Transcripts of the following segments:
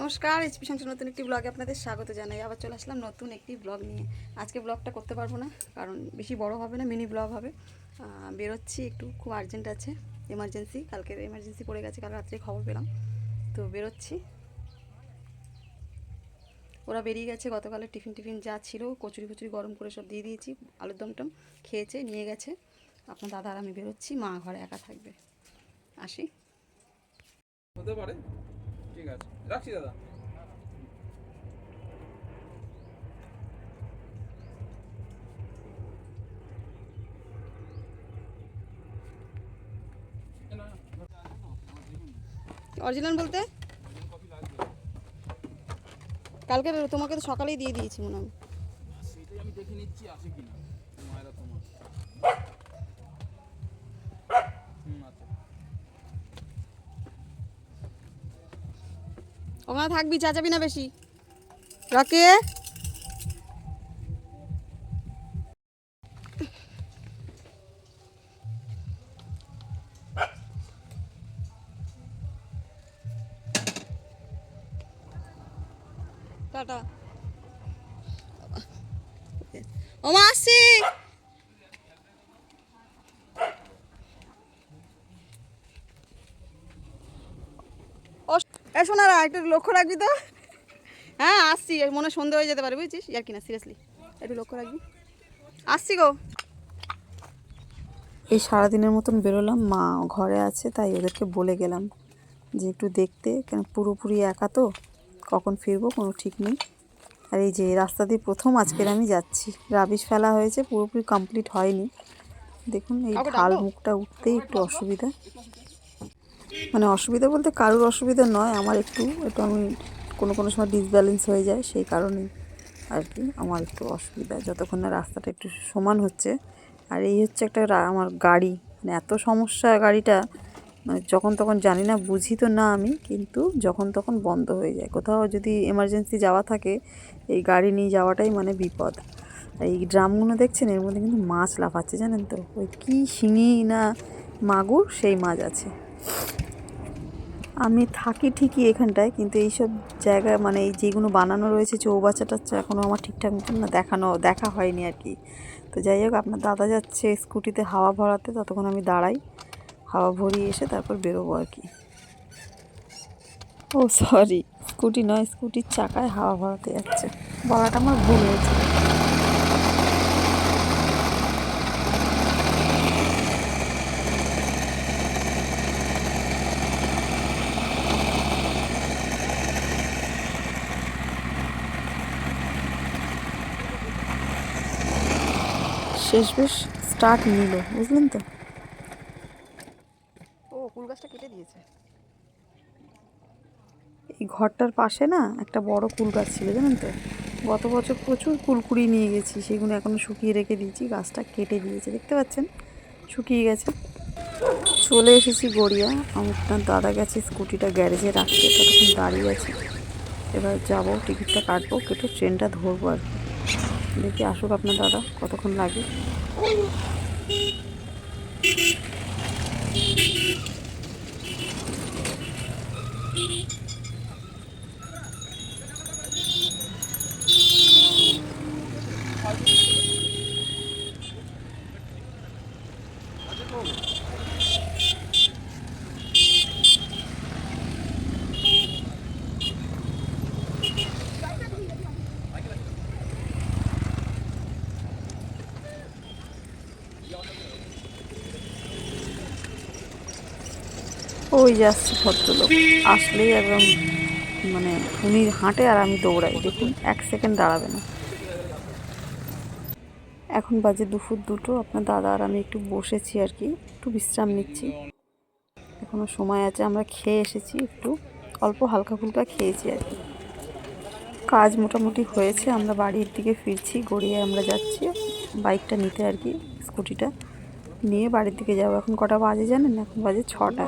নমস্কার, এইচপি সংসার নতুন একটি ব্লগে আপনাদের স্বাগত জানাই। আবার চলে আসলাম নতুন একটি ব্লগ নিয়ে। আজকে ব্লগটা করতে পারবো না, কারণ বেশি বড় হবে না, মিনি ব্লগ হবে। বেরোচ্ছি, একটু খুব আর্জেন্ট আছে, এমার্জেন্সি। কালকে এমার্জেন্সি পড়ে গেছে, কাল রাত্রে খবর পেলাম, তো বেরোচ্ছি। ওরা বেরিয়ে গেছে, গতকালের টিফিন যা ছিল কচুরি ফচুরি গরম করে সব দিয়ে দিয়েছি, আলুর দমটম খেয়েছে, নিয়ে গেছে। আপনার দাদা আর আমি বেরোচ্ছি, মা ঘরে একা থাকবে। আসি। হতে পারে, ঠিক আছে, রাখছি দাদা। অরিজিনাল বলতে কালকে তোমাকে তো সকালেই দিয়ে দিয়েছি মনে হয়। সেটাই আমি দেখে নিচ্ছি আছে কিনা। মায়েরা তোমার আচ্ছা। ওখানে থাকবি, চাচাবি না বেশি। রকে টাটা। ও মা আসছি। ও এ শোনারা, একটু লক্ষ্য রাখবি তো। হ্যাঁ আসছি, মনে সন্ধে হয়ে যেতে পারে, বুঝছিস? আর কি না, সিরিয়াসলি একটু লক্ষ্য রাখবি। আসছি গো। এই সারাদিনের মতন বেরোলাম, মা ঘরে আছে, তাই ওদেরকে বলে গেলাম যে একটু দেখতে, কেন পুরোপুরি একা তো, কখন ফিরবো কোনো ঠিক নেই। আর এই যে রাস্তা দিয়ে প্রথম আজকের আমি যাচ্ছি, রাবিশ ফেলা হয়েছে, পুরোপুরি কমপ্লিট হয়নি। দেখুন এই ঢাল মুখটা উঠতেই একটু অসুবিধা, মানে অসুবিধা বলতে কারোর অসুবিধা নয়, আমার একটু একটু আমি কোনো সময় ডিসব্যালেন্স হয়ে যায়, সেই কারণেই আর কি আমার একটু অসুবিধা, যতক্ষণ না রাস্তাটা একটু সমান হচ্ছে। আর এই হচ্ছে একটা আমার গাড়ি, মানে এত সমস্যা গাড়িটা, মানে যখন তখন জানি না, বুঝি তো না আমি, কিন্তু যখন তখন বন্ধ হয়ে যায়। কোথাও যদি এমার্জেন্সি যাওয়া থাকে, এই গাড়ি নিয়ে যাওয়াটাই মানে বিপদ। আর এই ড্রামগুলো দেখছেন, এর মধ্যে কিন্তু মাছ লাফাচ্ছে, জানেন তো, ওই কী শিঙি না মাগুর, সেই মাছ আছে। আমি থাকি ঠিকই এখানটায়, কিন্তু এইসব জায়গায় মানে এই যেগুলো বানানো রয়েছে চৌবাচ্চা টাচ্চা, এখনও আমার ঠিকঠাক মতন না দেখা হয়নি আর কি। তো যাই হোক, আপনার দাদা যাচ্ছে স্কুটিতে হাওয়া ভরাতে, ততক্ষণ আমি দাঁড়াই, হাওয়া ভরিয়ে এসে তারপর বেরোবো আর কি। ও সরি, স্কুটি নয়, স্কুটির চাকায় হাওয়া ভরাতে যাচ্ছে, বলাটা আমার ভুল হয়েছে। শেষ বেশ স্টার্ট নিল, বুঝলেন তো। ও কুল গাছটা কেটে দিয়েছে। এই ঘরটার পাশে না একটা বড় কুল গাছ ছিল, জানেন তো, গত বছর প্রচুর কুল কুড়িয়ে নিয়ে গেছি, সেগুলো এখনও শুকিয়ে রেখে দিয়েছি, গাছটা কেটে দিয়েছে, দেখতে পাচ্ছেন শুকিয়ে গেছে। চলে এসেছি গড়িয়া, আমার দাদা গেছে স্কুটিটা গ্যারেজে রাখতে, ততক্ষণ দাঁড়িয়ে আছি। এবার যাবো, টিকিটটা কাটবো, কেটে ট্রেনটা ধরবো আর কি। দেখি আসুক আপনার দাদা, কতক্ষণ লাগে। ওই যাচ্ছে ভদ্রলোক, আসলেই একদম মানে উনি হাঁটে আর আমি দৌড়াই, দেখুন 1 সেকেন্ড দাঁড়াবে না। এখন বাজে দুপুর 2টো, আপনার দাদা আর আমি একটু বসেছি আর কি, একটু বিশ্রাম নিচ্ছি, এখনও সময় আছে। আমরা খেয়ে এসেছি, একটু অল্প হালকা ফুলকা খেয়েছি আর কি। কাজ মোটামুটি হয়েছে, আমরা বাড়ির দিকে ফিরছি, গড়িয়ে আমরা যাচ্ছি বাইকটা নিতে আর কি, স্কুটিটা নিয়ে বাড়ির দিকে যাবো। এখন কটা বাজে জানেন? এখন বাজে 6টা,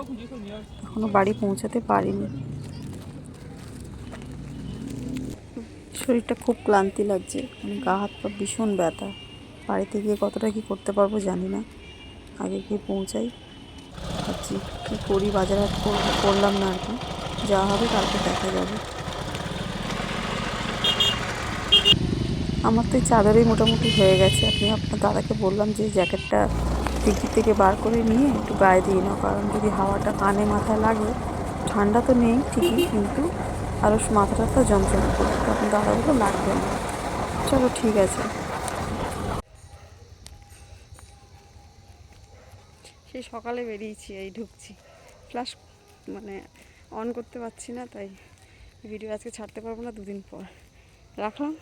এখনও বাড়ি পৌঁছাতে পারিনি। শরীরটা খুব ক্লান্তি লাগছে, মানে গা হাত পা ভীষণ ব্যথা। বাড়িতে গিয়ে কতটা কি করতে পারবো জানি না, আগে গিয়ে পৌঁছাই ভাবছি, কী করি, বাজার হাট করলাম না আর কি, যা হবে কালকে দেখা যাবে। আমার তো এই চাদরেই মোটামুটি হয়ে গেছে। আপনি আপনার দাদাকে বললাম যে জ্যাকেটটা ডিক্কি থেকে বার করে নিয়ে একটু গায়ে দিয়ে নাও, কারণ যদি হাওয়াটা কানে মাথায় লাগে, ঠান্ডা তো নেই ঠিকই, কিন্তু আরও মাথাটা তো যন্ত্রণা করবে। তো আপনার দাদা বললো লাগবে না। চলো ঠিক আছে। সেই সকালে বেরিয়েছি, এই ঢুকছি। ফ্ল্যাশ মানে অন করতে পারছি না, তাই ভিডিও আজকে ছাড়তে পারবো না, 2 দিন পর। রাখলাম।